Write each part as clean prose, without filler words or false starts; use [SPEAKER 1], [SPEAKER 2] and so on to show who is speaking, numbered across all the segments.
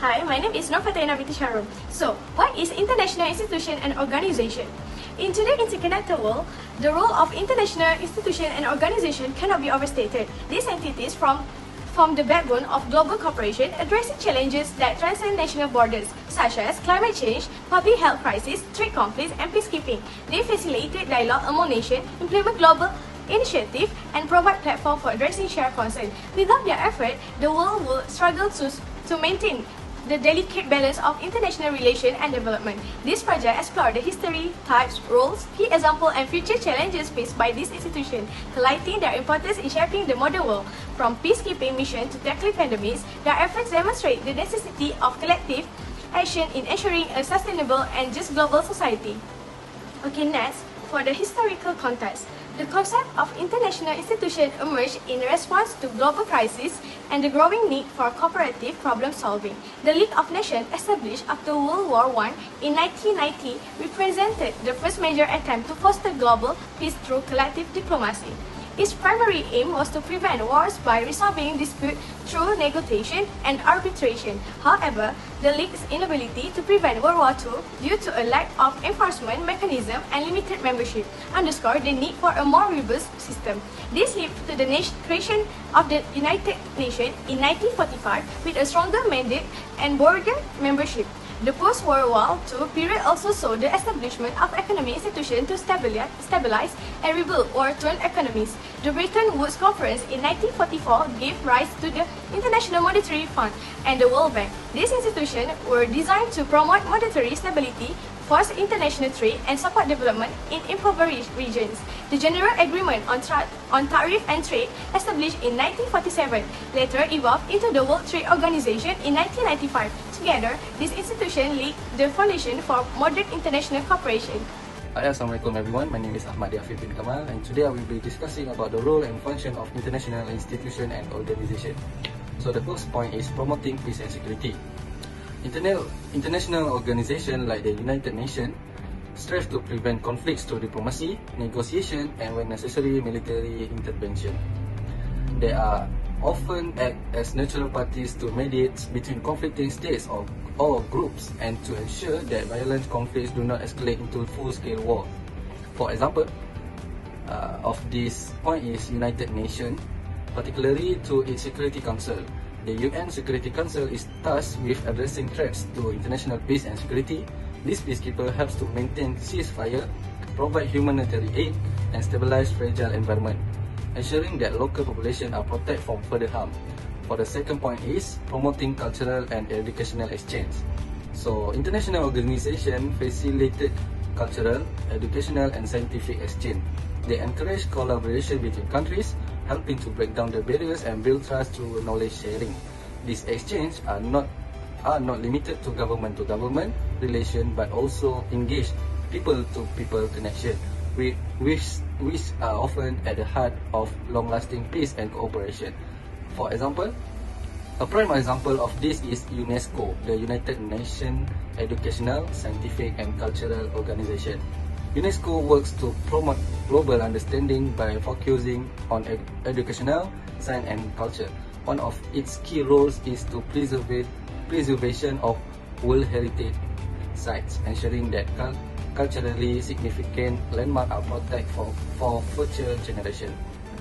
[SPEAKER 1] Hi, my name is Norfatena Binti Sharum. So, what is international institution and organization? In today's interconnected world, the role of international institution and organization cannot be overstated. These entities form the backbone of global cooperation, addressing challenges that transcend national borders, such as climate change, public health crisis, trade conflicts, and peacekeeping. They facilitate dialogue among nations, implement global initiatives, and provide platform for addressing shared concerns. Without their effort, the world will struggle to maintain the delicate balance of international relations and development. This project explores the history, types, roles, key examples, and future challenges faced by this institution, highlighting their importance in shaping the modern world. From peacekeeping mission to tackling pandemics, their efforts demonstrate the necessity of collective action in ensuring a sustainable and just global society. Okay, next, for the historical context. The concept of international institutions emerged in response to global crises and the growing need for cooperative problem solving. The League of Nations, established after World War I in 1990, represented the first major attempt to foster global peace through collective diplomacy. Its primary aim was to prevent wars by resolving disputes through negotiation and arbitration. However, the League's inability to prevent World War II due to a lack of enforcement mechanism and limited membership underscored the need for a more robust system. This led to the creation of the United Nations in 1945 with a stronger mandate and broader membership. The post-World War II period also saw the establishment of economic institutions to stabilize and rebuild war-torn economies. The Bretton Woods Conference in 1944 gave rise to the International Monetary Fund and the World Bank. These institutions were designed to promote monetary stability, foster international trade, and support development in impoverished regions. The General Agreement on Tariff and Trade, established in 1947, later evolved into the World Trade Organization in 1995. Together, this institution laid the foundation for modern international cooperation.
[SPEAKER 2] Hi, Assalamualaikum everyone. My name is AHMAD bin Kamal, and today I will be discussing about the role and function of international institution and organization. So the first point is promoting peace and security. International organizations like the United Nations strive to prevent conflicts through diplomacy, negotiation, and when necessary, military intervention. They are often act as neutral parties to mediate between conflicting states or groups and to ensure that violent conflicts do not escalate into full-scale war. For example, of this point is United Nations, particularly to its Security Council. The UN Security Council is tasked with addressing threats to international peace and security. This peacekeeper helps to maintain ceasefire, provide humanitarian aid, and stabilize fragile environment, ensuring that local population are protected from further harm. For the second point is promoting cultural and educational exchange. So, international organization facilitated cultural, educational, and scientific exchange. They encourage collaboration between countries, helping to break down the barriers and build trust through knowledge sharing. These exchanges are not limited to government relation, but also engage people-to-people connection, which are often at the heart of long-lasting peace and cooperation. For example, a prime example of this is UNESCO, the United Nations Educational, Scientific and Cultural Organization. UNESCO works to promote global understanding by focusing on educational, science and culture. One of its key roles is to preservation of World Heritage sites, ensuring that culturally significant landmarks are protected for future generations.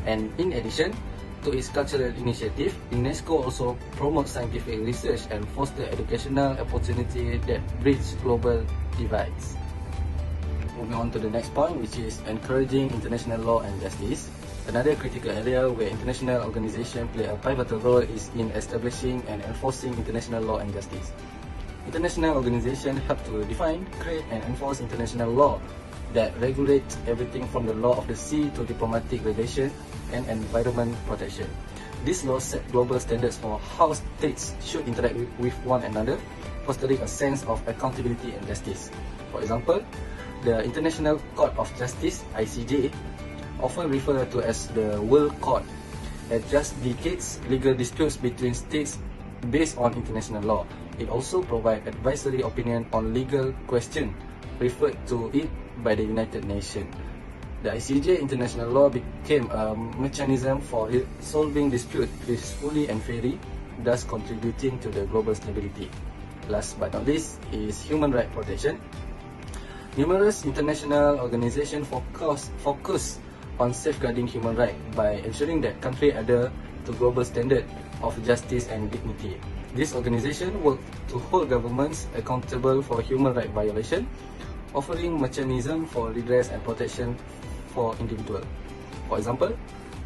[SPEAKER 2] And in addition to its cultural initiative, UNESCO also promotes scientific research and fosters educational opportunities that bridge global divides. Moving on to the next point, which is encouraging international law and justice. Another critical area where international organizations play a pivotal role is in establishing and enforcing international law and justice. International organizations help to define, create and enforce international law that regulates everything from the law of the sea to diplomatic relations and environment protection. These laws set global standards for how states should interact with one another, fostering a sense of accountability and justice. For example, the International Court of Justice (ICJ), often referred to as the World Court, adjudicates legal disputes between states based on international law. It also provides advisory opinion on legal questions referred to it by the United Nations. The ICJ international law became a mechanism for solving disputes peacefully and fairly, thus contributing to the global stability. last but not least is human rights protection. Numerous international organizations focus on safeguarding human rights by ensuring that countries adhere to global standards of justice and dignity. These organizations work to hold governments accountable for human rights violations, offering mechanisms for redress and protection for individuals. For example,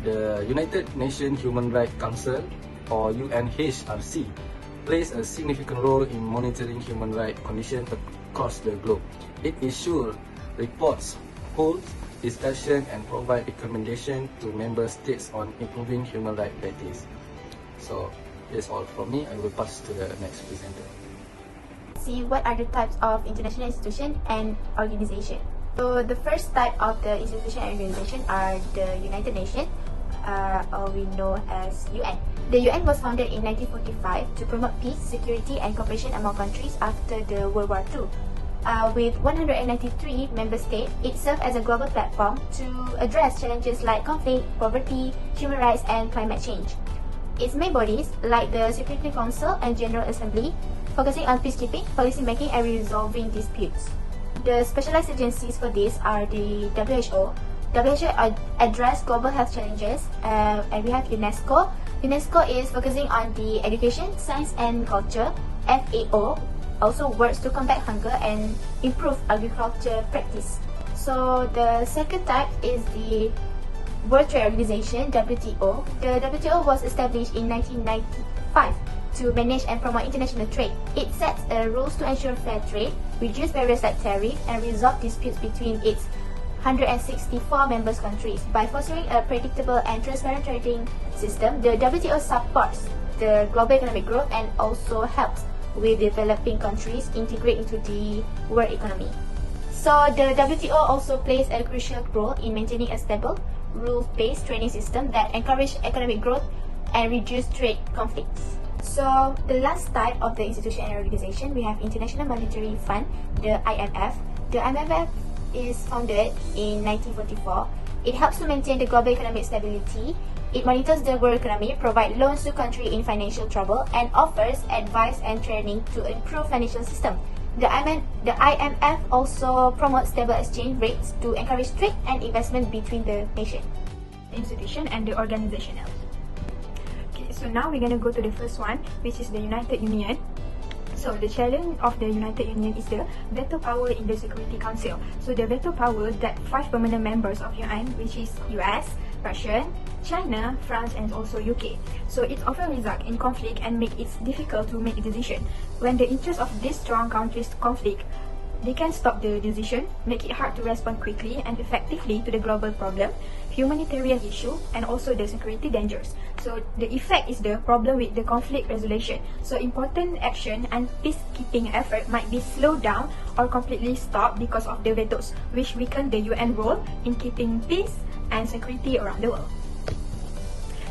[SPEAKER 2] the United Nations Human Rights Council, or UNHRC, plays a significant role in monitoring human rights conditions across the globe. It issues reports, holds discussions, and provides recommendations to member states on improving human rights practice. So that's all from me. I will pass to the next presenter.
[SPEAKER 1] See what are the types of international institution and organization. So the first type of the institution and organization are the United Nations, or we know as UN. The UN was founded in 1945 to promote peace, security, and cooperation among countries after the World War II. With 193 member states, it served as a global platform to address challenges like conflict, poverty, human rights, and climate change. Its main bodies, like the Security Council and General Assembly, focusing on peacekeeping, policy making, and resolving disputes. The specialized agencies for this are the WHO. WHO address global health challenges, and we have UNESCO. UNESCO is focusing on the education, science, and culture. FAO also works to combat hunger and improve agriculture practice. So the second type is the World Trade Organization, WTO. The WTO was established in 1995 to manage and promote international trade. It sets rules to ensure fair trade, reduce barriers like tariff, and resolve disputes between its 164 member countries. By fostering a predictable and transparent trading system, the WTO supports the global economic growth and also helps with developing countries integrate into the world economy. So the WTO also plays a crucial role in maintaining a stable, rules-based trading system that encourages economic growth and reduce trade conflicts. So the last type of the institution and organization, we have International Monetary Fund, the IMF. The IMF is founded in 1944. It helps to maintain the global economic stability. It monitors the world economy, provides loans to countries in financial trouble, and offers advice and training to improve financial system. The IMF also promotes stable exchange rates to encourage trade and investment between the nations.
[SPEAKER 3] Institution and the organization. Okay, so now we're gonna go to the first one, which is the United Union. So the challenge of the United Union is the veto power in the Security Council. So the veto power that 5 permanent members of UN, which is US, Russia, China, France, and also UK. So it often results in conflict and make it difficult to make a decision. When the interests of these strong countries conflict, they can stop the decision, make it hard to respond quickly and effectively to the global problem, humanitarian issue, and also the security dangers. So the effect is the problem with the conflict resolution. So important action and peacekeeping effort might be slowed down or completely stopped because of the vetoes, which weaken the UN role in keeping peace and security around the world.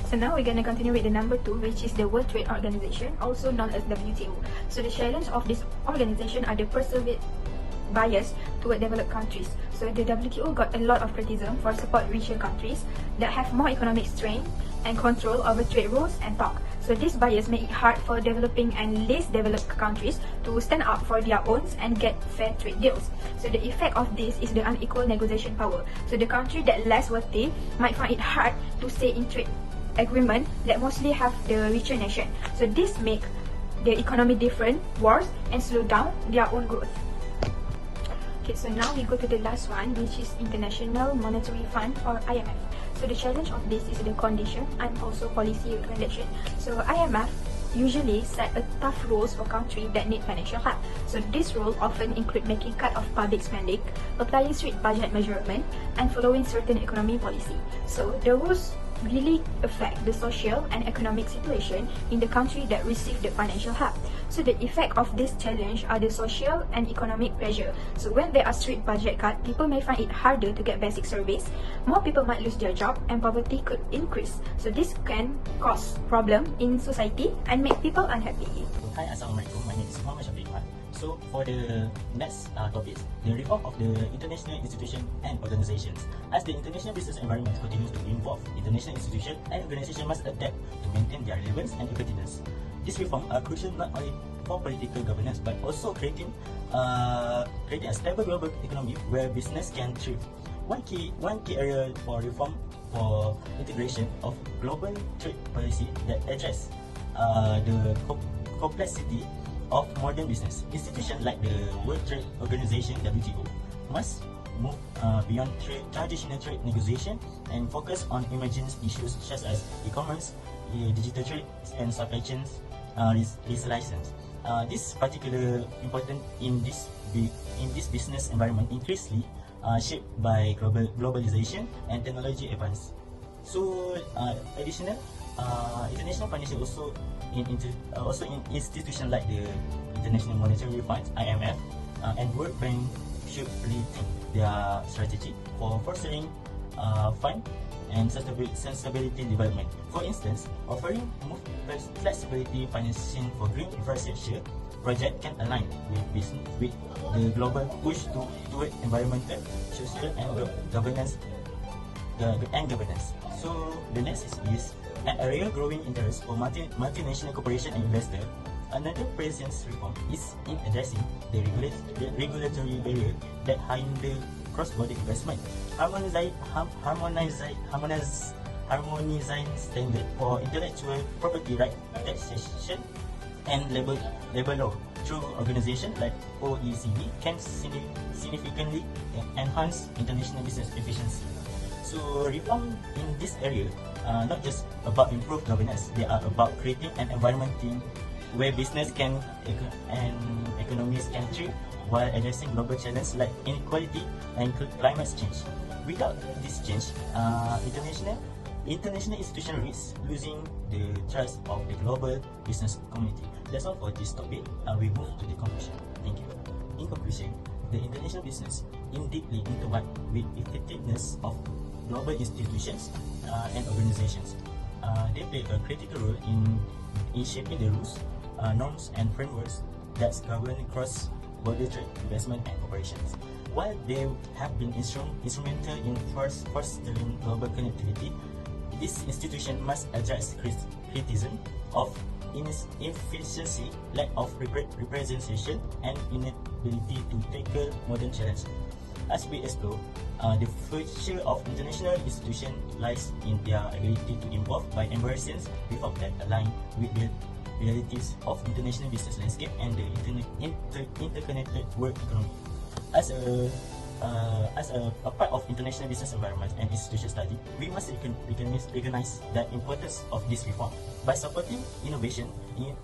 [SPEAKER 3] So now we're going to continue with the number 2, which is the World Trade Organization, also known as WTO. So the challenge of this organization are the perceived bias toward developed countries. So the WTO got a lot of criticism for support richer countries that have more economic strength and control over trade rules and talk. So this bias make it hard for developing and less developed countries to stand up for their own and get fair trade deals. So the effect of this is the unequal negotiation power. So the country that less wealthy might find it hard to stay in trade agreement that mostly have the richer nation. So this make the economy different, worse, and slow down their own growth. Okay, so now we go to the last one, which is International Monetary Fund, or IMF. So the challenge of this is the condition and also policy recommendation. So IMF usually set a tough rules for countries that need financial help. So these rules often include making cut of public spending, applying strict budget measurement, and following certain economy policy. So the rules really affect the social and economic situation in the country that receive the financial help. So the effect of this challenge are the social and economic pressure. So when there are strict budget cuts, people may find it harder to get basic service, more people might lose their job, and poverty could increase. So this can cause problem in society and make people unhappy.
[SPEAKER 4] Hi, Assalamualaikum. My name is Muhammad Shafiq. So for the next topic, the reform of the international institutions and organizations. As the international business environment continues to evolve, international institutions and organizations must adapt to maintain their relevance and effectiveness. These reforms are crucial not only for political governance, but also creating a stable global economy where business can thrive. One key area for reform for integration of global trade policy that address the complexity of modern business. Institutions like the World Trade Organization (WTO) must move beyond traditional trade negotiation and focus on emerging issues such as e-commerce, digital trade, and supply chains license. This is particularly important in this business environment increasingly shaped by globalization and technology advance. So, international financial also in institutions like the International Monetary Fund (IMF) and World Bank should rethink their strategy for fostering fund and sustainability development. For instance, offering more flexibility financing for green infrastructure project can align with the global push toward environmental, social, and governance. So the next is an area growing interest for multinational corporation and investor. Another present reform is in addressing the regulatory barrier that hinder cross-border investment. Harmonizing standard for intellectual property right taxation and labor law through organizations like OECD can significantly enhance international business efficiency. So reform in this area not just about improved governance, they are about creating an environment where business and economies can thrive while addressing global challenges like inequality and climate change. Without this change, international institutions risk losing the trust of the global business community. That's all for this topic. We move to the conclusion. Thank you. In conclusion, the international business is deeply intertwined with effectiveness of global institutions and organizations. They play a critical role in shaping the rules, norms, and frameworks that govern cross-border trade, investment, and operations. While they have been instrumental in fostering global connectivity, this institution must address criticism of inefficiency, lack of representation, and inability to tackle modern challenges. As we explore, the future of international institutions lies in their ability to evolve by embracing reforms that align with the realities of international business landscape and the interconnected world economy. As a part of international business environment and institution study, we must recognize the importance of this reform. By supporting innovation,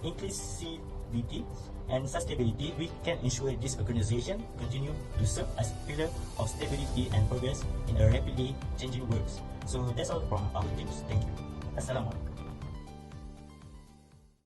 [SPEAKER 4] inclusivity, and sustainability, we can ensure this organization continue to serve as a pillar of stability and progress in a rapidly changing world. So that's all from our teams. Thank you. Assalamualaikum.